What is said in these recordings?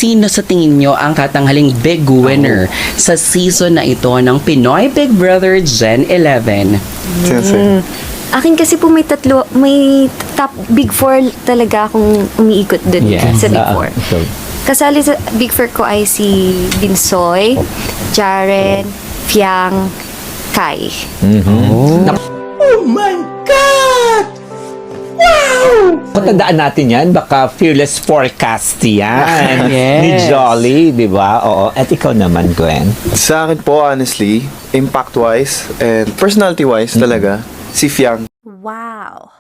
sino sa tingin nyo ang tatanghaling big winner sa season na ito ng Pinoy Big Brother Gen 11? Sensei. Akin kasi po may top Big Four talaga akong umiikot dun sa Big Four. Kasali sa Big Four ko ay si Binsoy, Jaren, Fiang, Kai. Patandaan natin yan, baka fearless forecast yan. Yes. Ni Jolly, di ba? Oo. At ikaw naman, Gwen. Sa akin po, honestly, impact-wise and personality-wise talaga, si Fiang. Wow.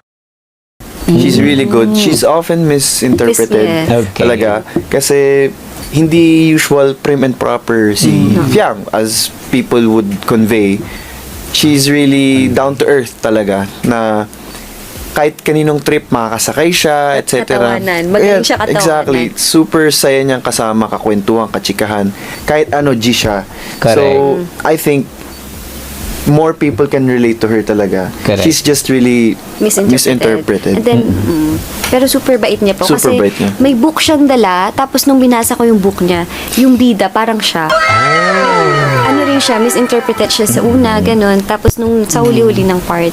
She's really good. She's often misinterpreted Yes. Okay. talaga. Kasi hindi usual prim and proper si Fiang as people would convey. She's really down to earth talaga na kahit kaninong trip makakasakay siya, etc. Katawanan. Magaling siya katawanan. Exactly. Super saya niyang kasama, kakwentuhan, kachikahan. Kahit ano, G siya. Correct. So, I think more people can relate to her talaga. Correct. She's just really misinterpreted. And then, pero super bait niya po. Super kasi bait niya. may book siyang dala, tapos nung binasa ko yung book niya, yung bida, parang siya. Ano rin siya, misinterpreted siya sa una, ganun. Tapos nung sa huli-huli ng part,